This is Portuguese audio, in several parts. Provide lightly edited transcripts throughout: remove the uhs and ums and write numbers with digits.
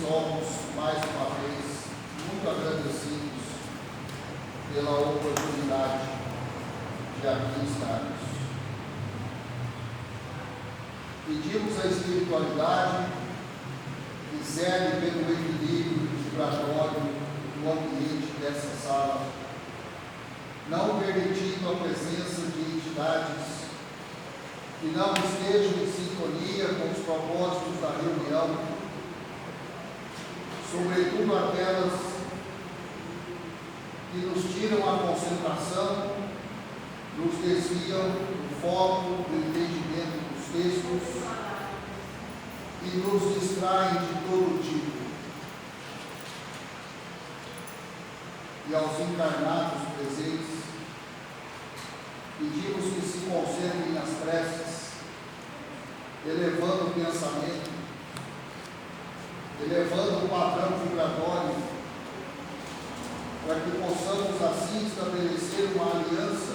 somos, mais uma vez, muito agradecidos pela oportunidade de aqui estarmos. Pedimos a espiritualidade que zele pelo equilíbrio vibratório do ambiente dessa sala, não permitindo a presença de entidades que não estejam em sintonia com os propósitos da reunião, sobretudo aquelas que nos tiram a concentração, nos desviam do foco do entendimento dos textos e nos distraem de todo tipo. E aos encarnados presentes, pedimos que se concentrem nas preces, elevando o pensamento, elevando o padrão vibratório, para que possamos assim estabelecer uma aliança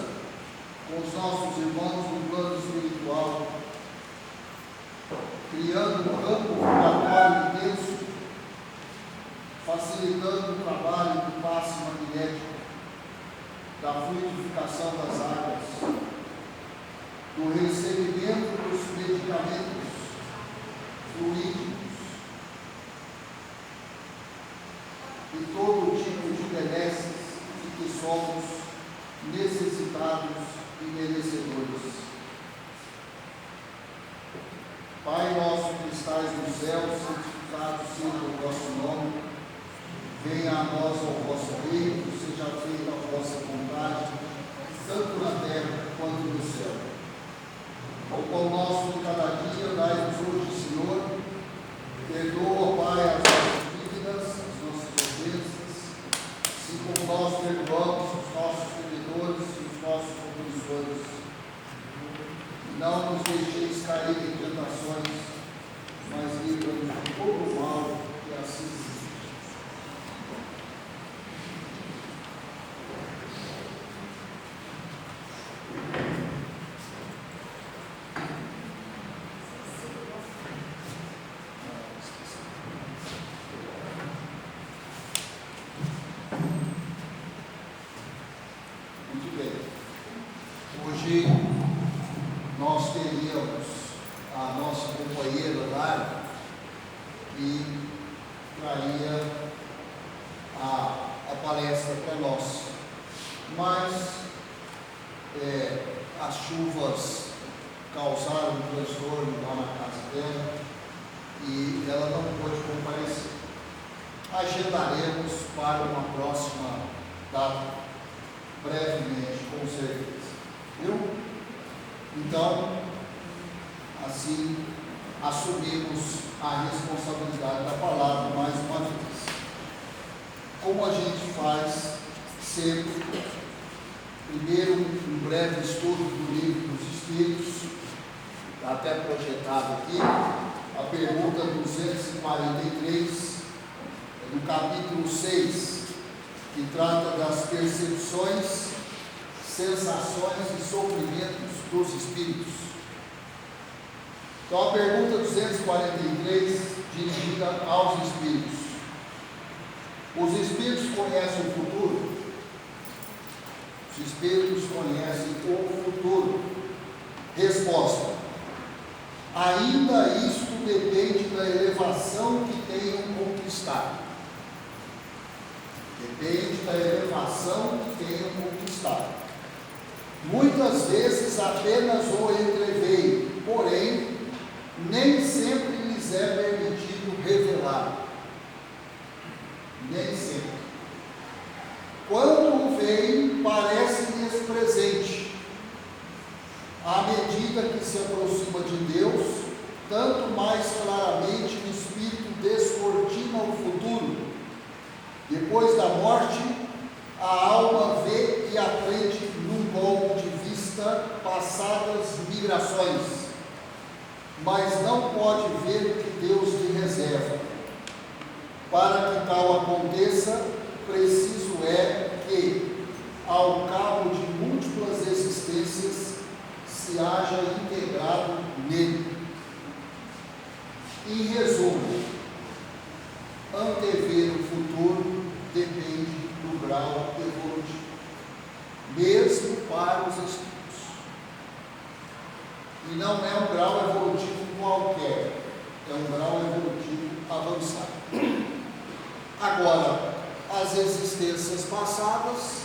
com os nossos irmãos no plano espiritual, criando um campo vibratório intenso, facilitando o trabalho do passe magnético, da fluidificação das águas, do recebimento dos medicamentos fluídicos e todo tipo de benesses de que somos necessitados e merecedores. Pai nosso que estais no céu, santificado seja o vosso nome. Venha a nós o vosso reino, seja feita a vossa vontade, tanto na terra quanto no céu. O pão nosso de cada dia dai-nos hoje, Senhor. Perdoa, Pai, as nossas dívidas, as nossas ofensas, assim como nós perdoamos os nossos devedores e os nossos opressores. Não nos deixeis cair em tentações, mas livra-nos de todo o mal, e assim seja. Hoje nós teríamos a nossa companheira Lara, que traria a palestra para nós, mas as chuvas causaram um transtorno lá na casa dela e ela não pôde comparecer. Agendaremos para uma próxima data, brevemente, com certeza. Viu? Então, assim, assumimos a responsabilidade da palavra mais uma vez. Como a gente faz sempre, primeiro um breve estudo do livro dos Espíritos, até projetado aqui, a pergunta 243, no capítulo 6, que trata das percepções, sensações e sofrimentos dos espíritos. Então a pergunta 243, dirigida aos espíritos: os espíritos conhecem o futuro? Os espíritos conhecem o futuro. Resposta: ainda isto depende da elevação que tenham conquistado. Depende da elevação que tenham conquistado. Muitas vezes apenas o entreveio, porém, nem sempre lhes é permitido revelar. Nem sempre. Quando o veem, parece-lhes presente. À medida que se aproxima de Deus, tanto mais claramente o Espírito descortina o futuro. Depois da morte, a alma vê e aprende num ponto de vista passadas migrações, mas não pode ver o que Deus lhe reserva. Para que tal aconteça, preciso é que, ao cabo de múltiplas existências, se haja integrado nele. Em resumo, prever o futuro depende do grau evolutivo, mesmo para os espíritos. E não é um grau evolutivo qualquer, é um grau evolutivo avançado. Agora, as existências passadas,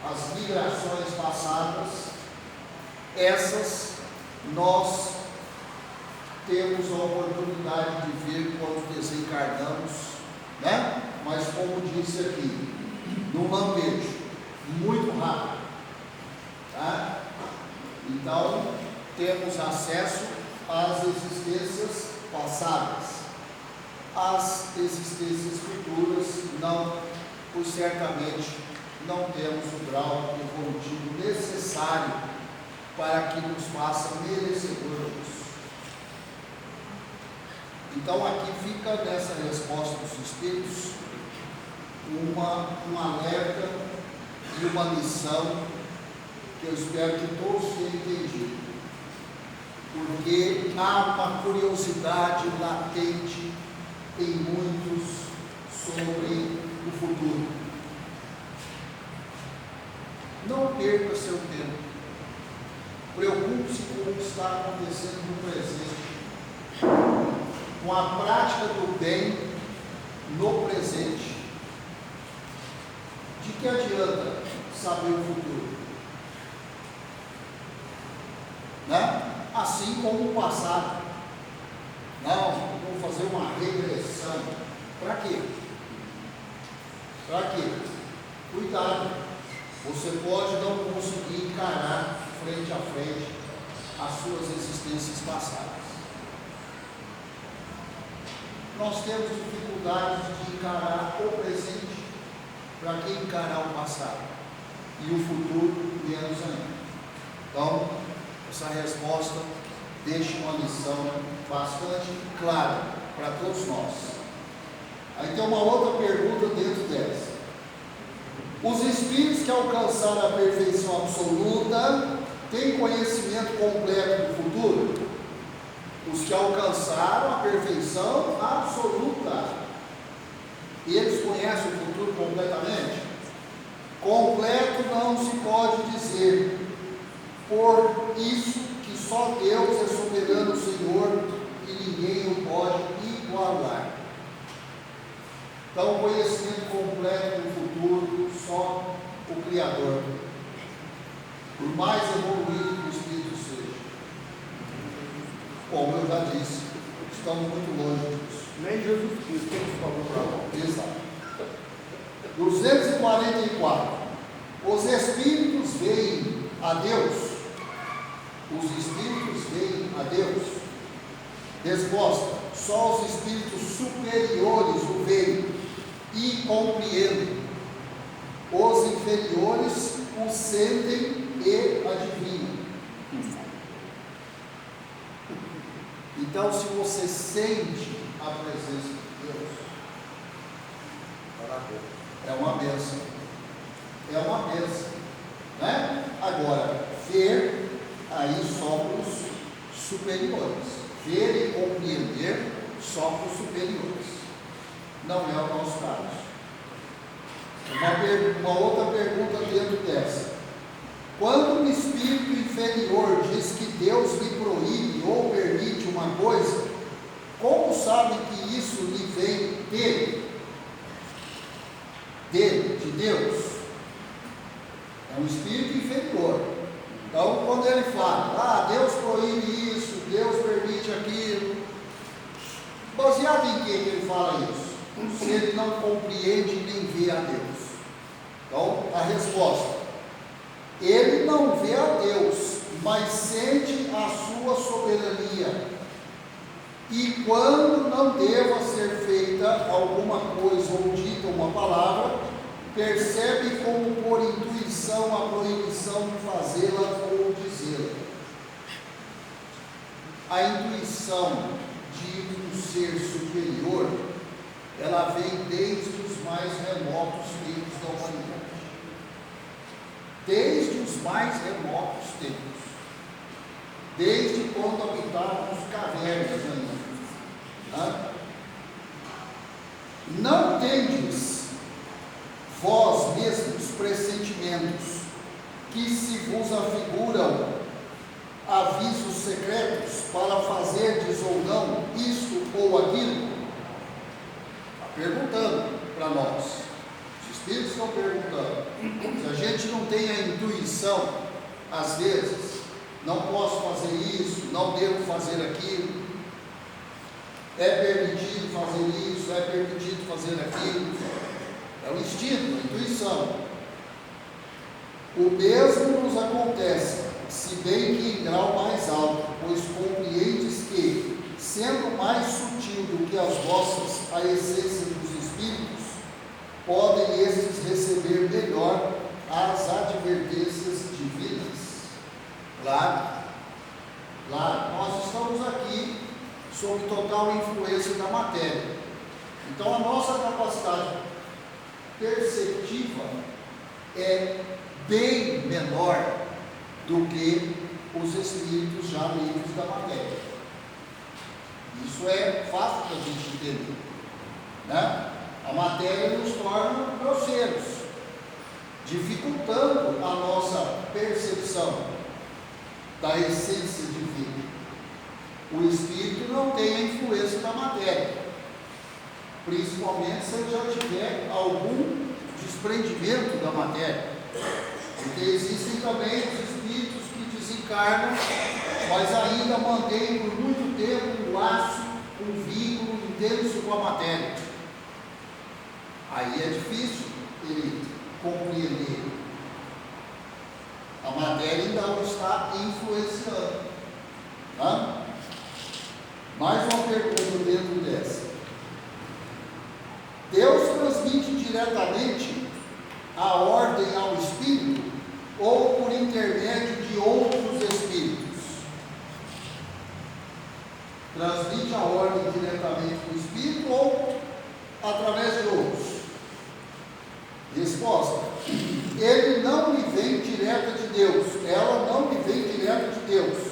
as migrações passadas, essas nós temos a oportunidade de ver quando desencarnamos, né? Mas como disse aqui, num lampejo, muito rápido, tá? Então, temos acesso às existências passadas. As existências futuras não, pois certamente não temos o grau evolutivo necessário para que nos faça merecedores. Então aqui fica nessa resposta dos Espíritos um alerta e uma lição que eu espero que todos tenham entendido, porque há uma curiosidade latente em muitos sobre o futuro. Não perca seu tempo, preocupe-se com o que está acontecendo no presente, com a prática do bem no presente. De que adianta saber o futuro? Né? Assim como o passado. Não, vamos fazer uma regressão. Para quê? Para quê? Cuidado, você pode não conseguir encarar frente a frente as suas existências passadas. Nós temos dificuldades de encarar o presente, para que encarar o passado? E o futuro, menos ainda. Então, essa resposta deixa uma lição bastante clara para todos nós. Aí tem uma outra pergunta dentro dessa. Os espíritos que alcançaram a perfeição absoluta têm conhecimento completo do futuro? Os que alcançaram a perfeição absoluta, eles conhecem o futuro completamente? Completo não se pode dizer, por isso que só Deus é soberano Senhor e ninguém o pode igualar. Então, o conhecimento completo do futuro, só o Criador, por mais evoluído que o Espírito seja. Como eu já disse, estamos muito longe disso. Nem Jesus Cristo, quem nos falou para nós? Exato. 244. Os Espíritos veem a Deus. Os Espíritos veem a Deus. Resposta: só os Espíritos superiores o veem e compreendem. Os inferiores o sentem e adivinham. Então, se você sente a presença de Deus, é uma bênção. É uma bênção, né? Agora, ver, aí só para os superiores. Ver e compreender só para os superiores. Não é o nosso caso. Uma outra pergunta dentro dessa. Quando um espírito inferior diz que Deus lhe proíbe ou permite uma coisa, como sabe que isso lhe vem dele? De Deus? É um espírito inferior. Então, quando ele fala, Deus proíbe isso, Deus permite aquilo, baseado em que ele fala isso? Se ele não compreende nem vê a Deus. Então, a resposta: ele não vê a Deus, mas sente a sua soberania. E quando não deva ser feita alguma coisa ou dita uma palavra, percebe como por intuição a proibição de fazê-la ou dizê-la. A intuição de um ser superior, ela vem desde os mais remotos tempos da humanidade. Desde os mais remotos tempos. Desde quando habitávamos cavernas ainda. Não não tendes vós mesmos pressentimentos que se vos afiguram avisos secretos para fazerdes ou não isto ou aquilo? Está perguntando para nós. Os Espíritos estão perguntando. Se a gente não tem a intuição, às vezes, não posso fazer isso, não devo fazer aquilo, é permitido fazer isso, é permitido fazer aquilo, é o instinto, a intuição. O mesmo nos acontece, se bem que em grau mais alto, pois compreendes que, sendo mais sutil do que as vossas a essência dos espíritos, podem estes receber melhor as advertências divinas. Claro, nós estamos aqui sob total influência da matéria. Então a nossa capacidade perceptiva é bem menor do que os espíritos já livres da matéria. Isso é fácil da gente entender, né? A matéria nos torna grosseiros, dificultando a nossa percepção da essência divina. O espírito não tem a influência da matéria, principalmente se ele já tiver algum desprendimento da matéria, porque existem também os espíritos que desencarnam, mas ainda mantêm por muito tempo um laço, um vínculo intenso com a matéria. Aí é difícil ele compreender. A matéria ainda o está influenciando. Tá? Mais uma pergunta dentro dessa. Deus transmite diretamente a ordem ao espírito ou por intermédio de outros espíritos? Transmite a ordem diretamente para o espírito ou através de outros? Resposta: ele não lhe vem direta de Deus, ela não lhe vem direta de Deus.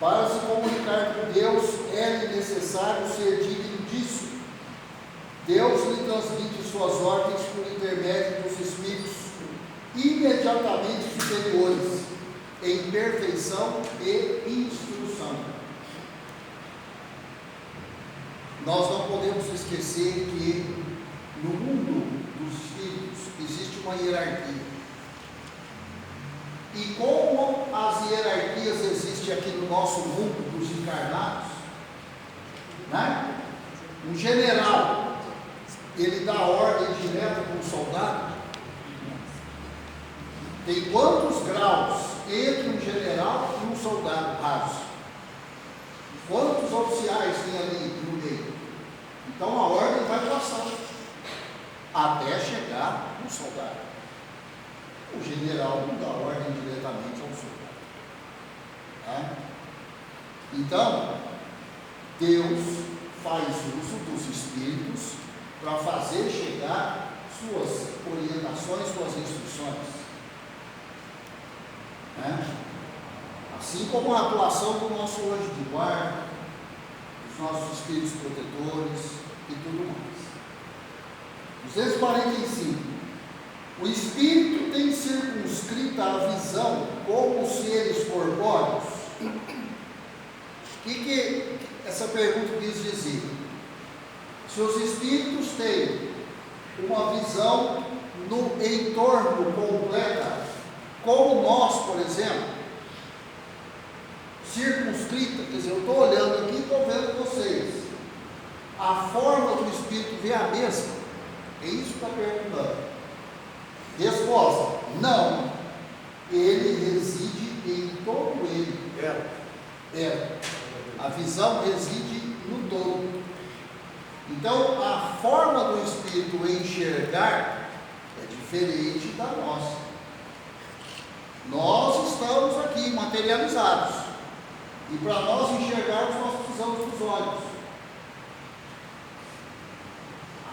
Para se comunicar com Deus, é necessário ser digno disso. Deus lhe transmite suas ordens por intermédio dos espíritos imediatamente superiores, em perfeição e instrução. Nós não podemos esquecer que no mundo dos espíritos existe uma hierarquia. E como as hierarquias existem aqui no nosso mundo dos encarnados, né? Um general, ele dá ordem direta para um soldado. Tem quantos graus entre um general e um soldado raso? Quantos oficiais tem ali no meio? Então a ordem vai passando até chegar no soldado. O general não dá ordem diretamente ao soldado. Tá? Então, Deus faz uso dos espíritos para fazer chegar suas orientações, suas instruções. Né? Assim como a atuação do nosso anjo de guarda, dos nossos espíritos protetores e tudo mais. 245. O espírito tem circunscrita a visão como os seres corpóreos? O que essa pergunta quis dizer? Se os espíritos têm uma visão no entorno completa, como nós, por exemplo, circunscrita, quer dizer, eu estou olhando aqui e estou vendo vocês, a forma do espírito vê a mesma? É isso que está perguntando. Resposta: não. Ele reside em todo ele. A visão reside no todo. Então, a forma do espírito enxergar é diferente da nossa. Nós estamos aqui materializados. E para nós enxergarmos, nós precisamos dos olhos.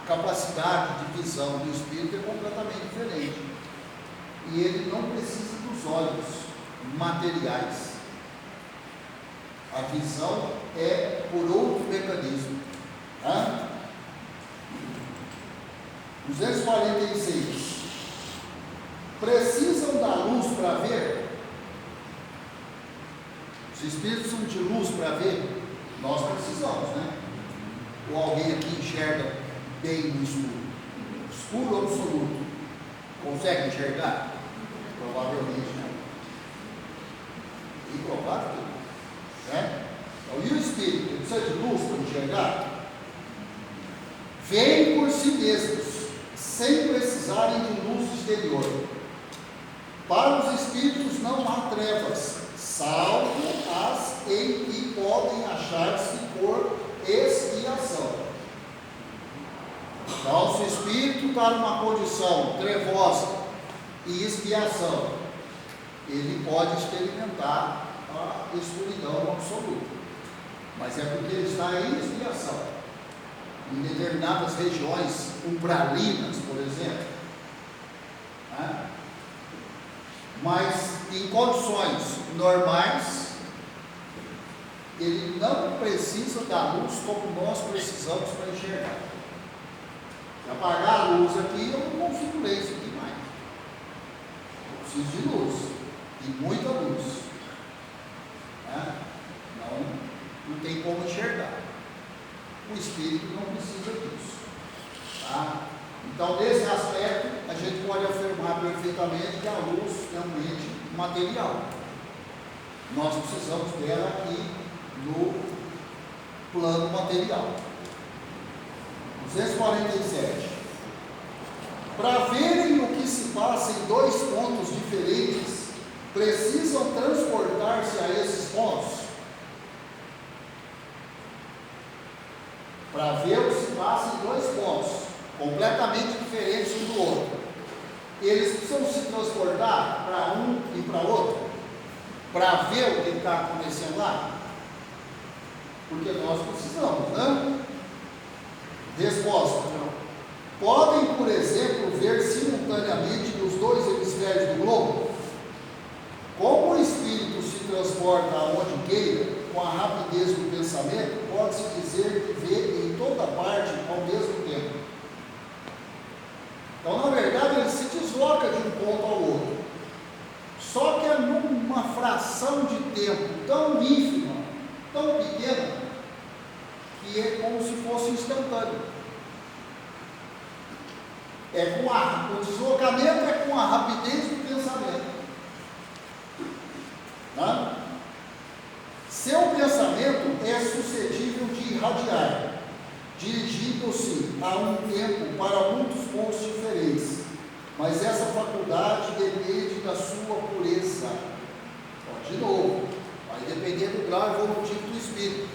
A capacidade de visão do espírito é completamente diferente. E ele não precisa dos olhos materiais. A visão é por outro mecanismo. 246. Precisam da luz para ver? Os espíritos são de luz para ver? Nós precisamos, né? Ou alguém aqui enxerga bem no escuro? Escuro absoluto. Consegue enxergar? Provavelmente não. E provável que não. Né? Então, e o espírito? Ele precisa de luz para enxergar? Veem por si mesmos, sem precisarem de luz exterior. Para os espíritos não há trevas, salvo as em que podem achar-se por expiação. Então, se o espírito está numa condição trevosa e expiação, ele pode experimentar a escuridão absoluta, mas é porque ele está em expiação. Em determinadas regiões umbralinas, por exemplo, né? Mas em condições normais, ele não precisa da luz como nós precisamos para enxergar. Se apagar a luz aqui, eu não consigo ler isso aqui mais. Eu preciso de luz, de muita luz, né? Não tem como enxergar. O espírito não precisa disso, tá? Então, nesse aspecto, a gente pode afirmar perfeitamente que a luz é um ente material. Nós precisamos dela aqui no plano material. 247. Para verem o que se passa em dois pontos diferentes, precisam transportar-se a esses pontos. Para ver o que se passa em dois pontos, completamente diferentes um do outro. Eles precisam se transportar para um e para outro, para ver o que está acontecendo lá? Porque nós precisamos, né? Resposta: podem, por exemplo, ver simultaneamente nos dois hemisférios do globo? Como o espírito se transporta aonde queira, com a rapidez do pensamento, pode-se dizer que vê em toda parte ao mesmo tempo. Então, na verdade, ele se desloca de um ponto ao outro. Só que é numa fração de tempo tão ínfima, tão pequena, que é como se fosse instantâneo. O deslocamento é com a rapidez do pensamento. Tá? Seu pensamento é suscetível de irradiar, dirigindo-se a um tempo para muitos pontos diferentes, mas essa faculdade depende da sua pureza. De novo, vai depender do grau evolutivo do espírito,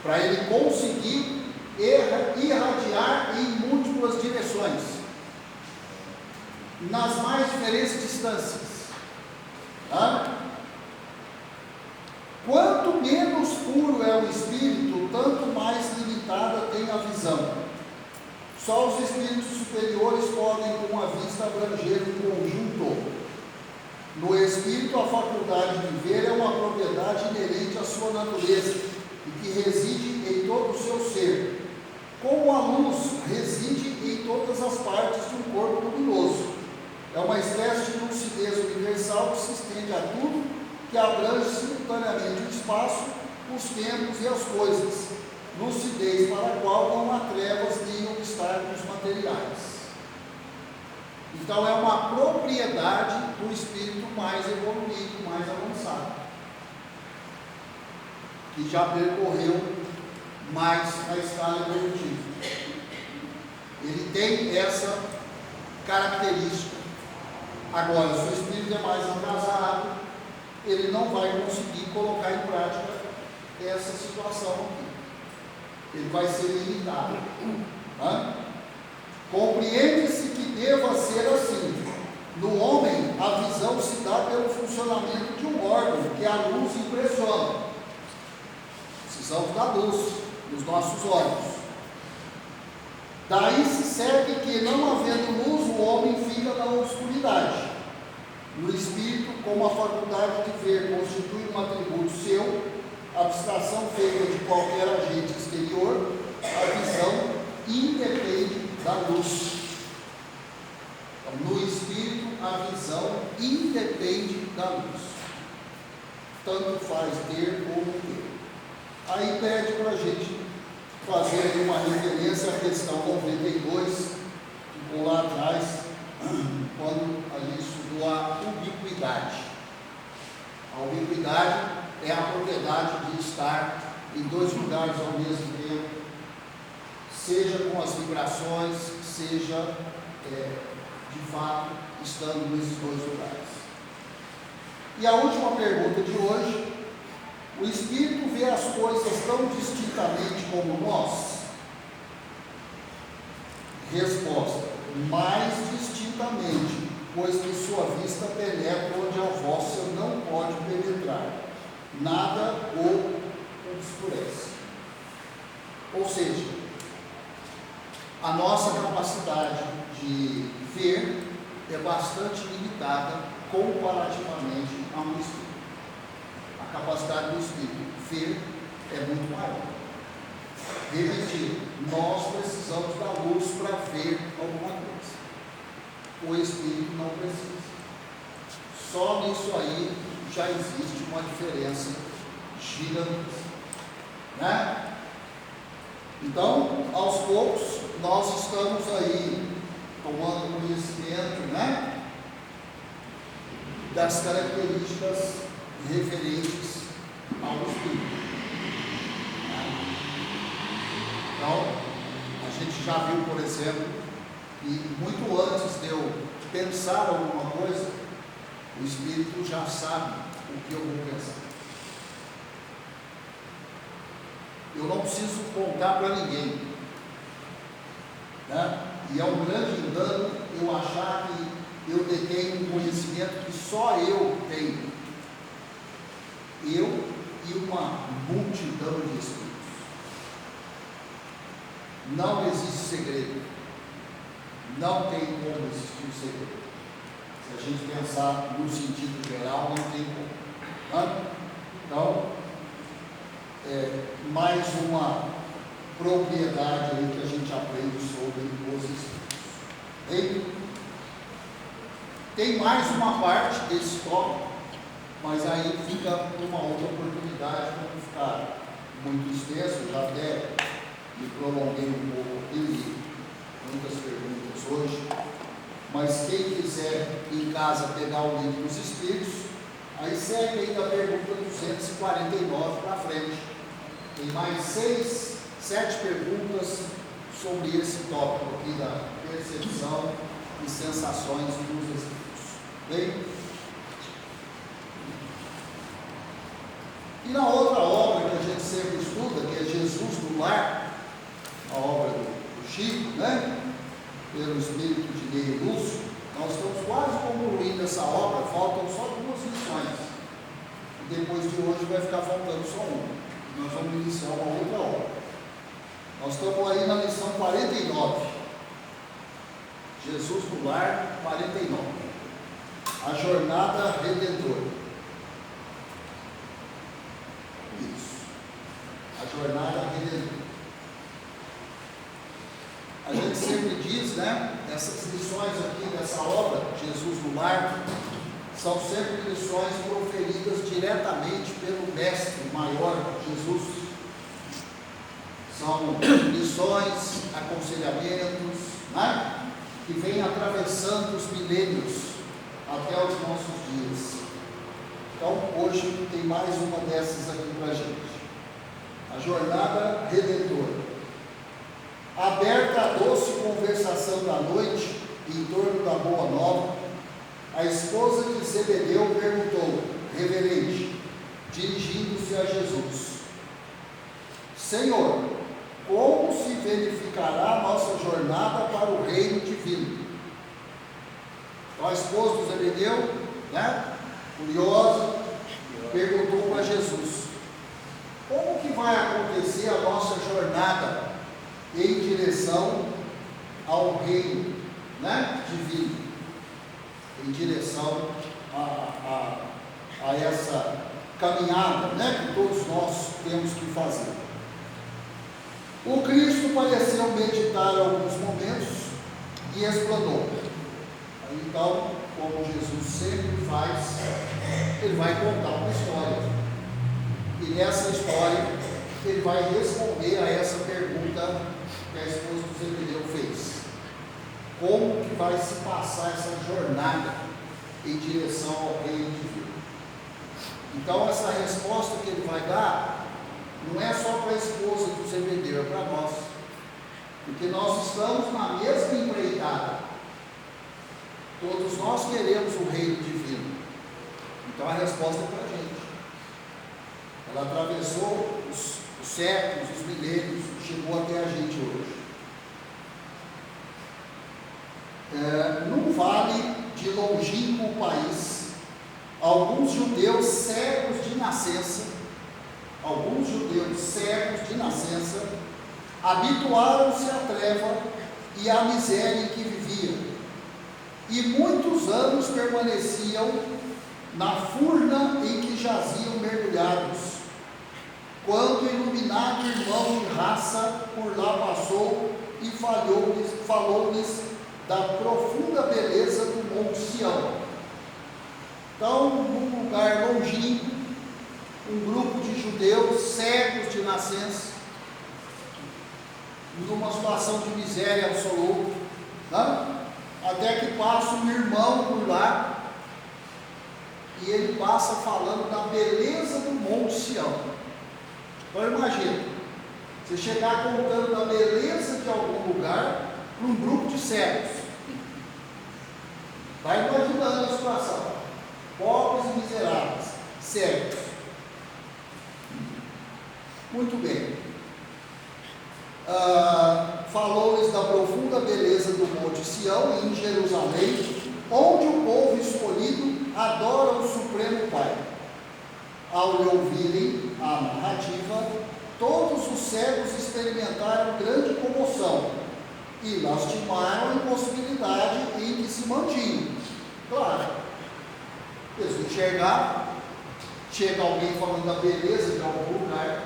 para ele conseguir irradiar em múltiplas direções, nas mais diferentes distâncias. Tá? Quanto menos puro é o espírito, tanto mais limitada tem a visão. Só os espíritos superiores podem, com a vista, abranger o conjunto. No espírito, a faculdade de ver é uma propriedade inerente à sua natureza e que reside em todo o seu ser. Como a luz reside em todas as partes de um corpo luminoso. É uma espécie de lucidez universal que se estende a tudo, que abrange simultaneamente o espaço, os tempos e as coisas, lucidez para a qual não há trevas nem obstáculos materiais. Então é uma propriedade do espírito mais evoluído, mais avançado, que já percorreu mais a escala evolutiva. Ele tem essa característica. Agora, se o espírito é mais atrasado, ele não vai conseguir colocar em prática essa situação aqui. Ele vai ser limitado. Compreende-se que deva ser assim. No homem, a visão se dá pelo funcionamento de um órgão que a luz impressiona. Precisamos da luz nos nossos olhos. Daí se segue que, não havendo luz, o homem fica na obscuridade. No espírito, como a faculdade de ver constitui um atributo seu, abstração feita de qualquer agente exterior, a visão independe da luz. visão independe da luz. Tanto faz ter ou não ter. Aí pede para a gente fazer uma referência à questão 92, que ficou lá atrás, quando a gente estudou a ubiquidade. A ubiquidade é a propriedade de estar em dois lugares ao mesmo tempo, seja com as vibrações, seja de fato estando nesses dois lugares. E a última pergunta de hoje: o Espírito vê as coisas tão distintamente como nós? Resposta: mais distintamente, pois que sua vista penetra onde a vossa não pode penetrar, nada o obscurece. Ou seja, a nossa capacidade de ver é bastante limitada comparativamente a um Espírito. A capacidade do Espírito ver é muito maior. Repetir, nós precisamos da luz para ver alguma coisa. O Espírito não precisa. Só nisso aí já existe uma diferença gigantesca, né? Então, aos poucos, nós estamos aí tomando conhecimento, né, das características referentes ao Espírito. Então, a gente já viu, por exemplo, que muito antes de eu pensar alguma coisa, o Espírito já sabe o que eu vou pensar. Eu não preciso contar para ninguém, né? E é um grande engano eu achar que eu detenho um conhecimento que só eu tenho. Eu e uma multidão de espíritos. Não existe segredo. Não tem como existir um segredo. Se a gente pensar no sentido geral, não tem como. Né? Então, mais uma propriedade aí que a gente aprende sobre os espíritos. Tem mais uma parte desse tópico, mas aí fica uma outra oportunidade para não ficar muito extenso. Já até me prolonguei um pouco aqui, muitas perguntas hoje, mas quem quiser em casa pegar o livro dos Espíritos, aí segue aí da pergunta 249 para frente. Tem mais 7 perguntas sobre esse tópico aqui da percepção e sensações dos Espíritos. Bem? E na outra obra que a gente sempre estuda, que é Jesus no Lar, a obra do Chico, né? Pelo espírito de Ney Lúcio, nós estamos quase concluindo essa obra, faltam só 2 lições. E depois de hoje vai ficar faltando só uma. Nós vamos iniciar uma outra obra. Nós estamos aí na lição 49. Jesus no Lar, 49. A jornada redentora. Isso. A jornada redentora. A gente sempre diz, né? Essas lições aqui dessa obra, Jesus no Lar, são sempre lições proferidas diretamente pelo Mestre Maior, Jesus. São lições, aconselhamentos, né? Que vêm atravessando os milênios até os nossos dias. Então, hoje tem mais uma dessas aqui para a gente. A jornada redentora. Aberta a doce conversação da noite em torno da Boa Nova, a esposa de Zebedeu perguntou, reverente, dirigindo-se a Jesus: Senhor, como se verificará a nossa jornada para o reino divino? Então a esposa de Zebedeu, né, curiosa, perguntou para Jesus: como que vai acontecer a nossa jornada em direção ao reino, né, divino? Em direção a essa caminhada, né, que todos nós temos que fazer. O Cristo pareceu meditar alguns momentos e explanou. Então, como Jesus sempre faz, ele vai contar uma história. E nessa história, ele vai responder a essa pergunta que a esposa do Zebedeu fez. Como que vai se passar essa jornada em direção ao reino divino? Então, essa resposta que ele vai dar não é só para a esposa do Zebedeu, é para nós. Porque nós estamos na mesma empreitada. Todos nós queremos o reino divino. Então a resposta é para a gente. Ela atravessou os séculos, os milênios, chegou até a gente hoje. Num vale de longínquo país, alguns judeus cegos de nascença, habituaram-se à treva e à miséria em que viviam, e muitos anos permaneciam na furna em que jaziam mergulhados, quando o iluminado irmão de raça por lá passou e falou-lhes da profunda beleza do Monte Sião. Então, num lugar longínquo, um grupo de judeus cegos de nascença, numa situação de miséria absoluta, né? Até que passa um irmão por lá, e ele passa falando da beleza do Monte Sião. Então imagina, você chegar contando da beleza de algum lugar para um grupo de cegos. Vai imaginando a situação, pobres e miseráveis, cegos. Muito bem. Falou-lhes da profunda beleza do Monte Sião em Jerusalém, onde o povo escolhido adora o Supremo Pai. Ao lhe ouvirem a narrativa, todos os cegos experimentaram grande comoção e lastimaram a impossibilidade em que se mantinham. Claro, eles enxergavam, chega alguém falando da beleza de algum lugar,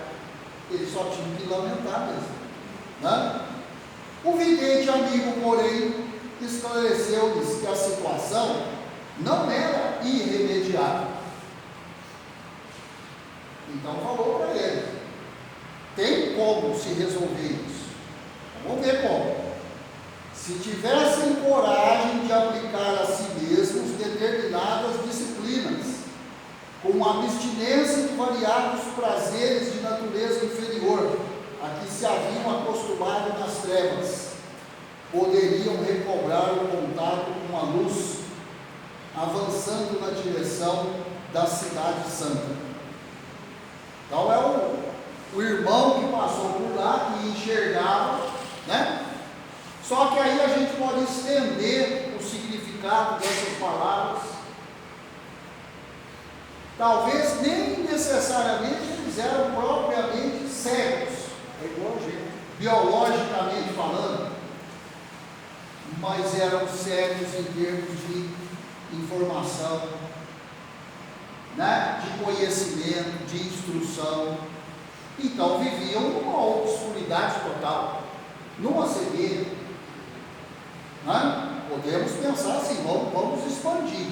eles só tinham que lamentar mesmo. Né? O vidente amigo, porém, esclareceu-lhes que a situação não era irremediável. Então falou para ele: tem como se resolver isso? Vamos ver como. Se tivessem coragem de aplicar a si mesmos determinadas disciplinas, com abstinência de variados prazeres de natureza inferior, a que se haviam acostumado nas trevas, poderiam recobrar o contato com a luz, avançando na direção da cidade santa. Então é o irmão que passou por lá, que enxergava, né? Só que aí a gente pode estender o significado dessas palavras. Talvez nem necessariamente eles eram propriamente cegos, é igual a gente, biologicamente falando, mas eram cegos em termos de informação, né? De conhecimento, de instrução. Então viviam numa obscuridade total, numa cegueira, né? Podemos pensar assim, vamos expandir.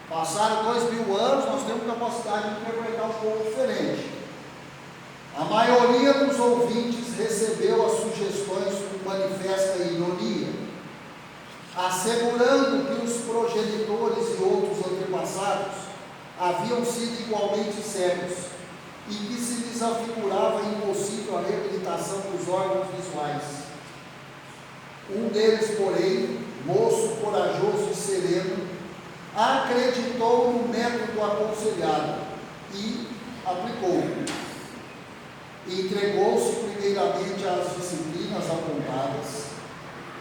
Passaram 2000 anos, nós temos capacidade de interpretar um pouco diferente. A maioria dos ouvintes recebeu as sugestões com manifesta ironia, assegurando que os progenitores e outros antepassados haviam sido igualmente cegos e que se lhes afigurava impossível a reabilitação dos órgãos visuais. Um deles, porém, moço corajoso e sereno, acreditou no método aconselhado e aplicou-o. Entregou-se primeiramente às disciplinas apontadas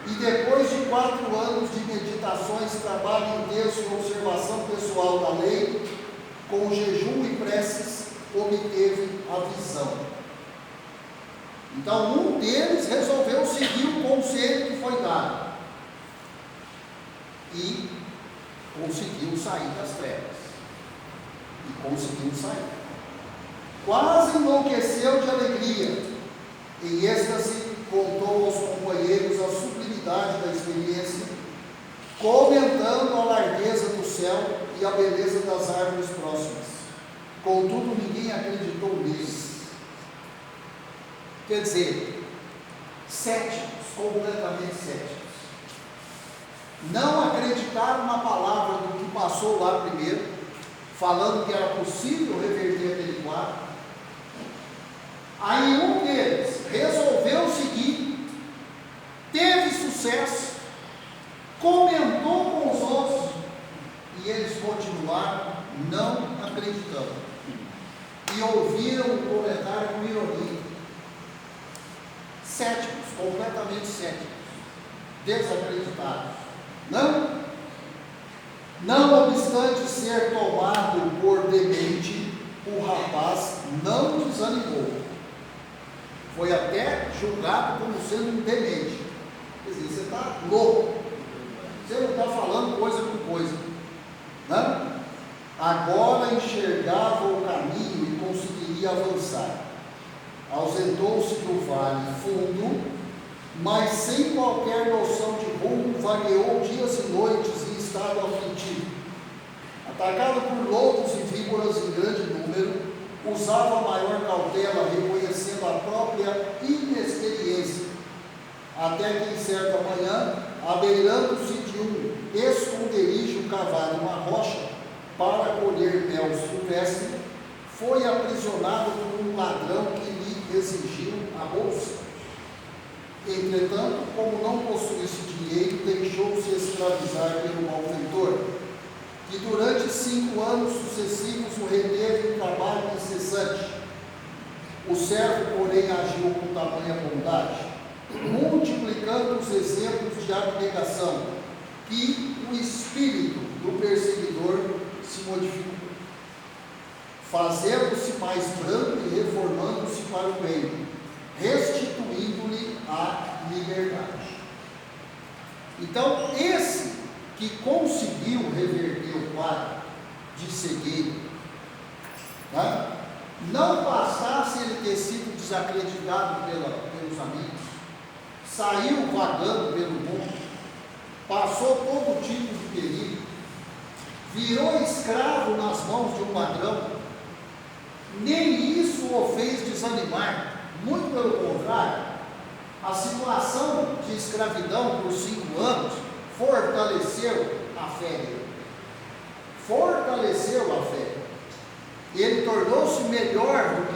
e depois de 4 anos de meditações, trabalho intenso e observação pessoal da lei, com jejum e preces, obteve a visão. Então um deles resolveu seguir o conselho que foi dado e conseguiu sair das trevas. Quase enlouqueceu de alegria. Em êxtase, contou aos companheiros a sublimidade da experiência, comentando a largueza do céu e a beleza das árvores próximas. Contudo, ninguém acreditou neles. Quer dizer, céticos, completamente céticos. Não acreditaram na palavra do que passou lá primeiro, falando que era possível reverter aquele quadro. Aí um deles resolveu seguir, teve sucesso, comentou com os outros, e eles continuaram não acreditando. E ouviram o comentário com ironia. Céticos, completamente céticos, desacreditados. Não obstante ser tomado por demente, o rapaz não desanimou. Foi até julgado como sendo um demente. Quer dizer, você está louco. Você não está falando coisa com coisa. Não? Agora enxergava o caminho e conseguiria avançar. Ausentou-se do vale fundo, mas sem qualquer noção de rumo, vagueou dias e noites em estado aflitivo. Atacado por lobos e víboras em grande número, usava a maior cautela, reconhecendo a própria inexperiência, até que em certa manhã, abeirando-se de um esconderijo cavado em uma rocha para colher mel silvestre, foi aprisionado por um ladrão que lhe exigiu a bolsa. Entretanto, como não possuísse dinheiro, deixou-se escravizar pelo malfeitor, que durante 5 anos sucessivos o reteve em trabalho incessante. O servo, porém, agiu com tamanha bondade, multiplicando os exemplos de abnegação, que o espírito do perseguidor se modificou, fazendo-se mais branco e reformando-se para o bem, restituindo-lhe a liberdade. Então, esse que conseguiu reverter o quadro de cegueira, né? Não bastasse ele ter sido desacreditado pelos amigos, saiu vagando pelo mundo, passou todo tipo de perigo, virou escravo nas mãos de um ladrão, nem isso o fez desanimar, muito pelo contrário, a situação de escravidão por 5 anos fortaleceu a fé dele. Fortaleceu a fé. Ele tornou-se melhor do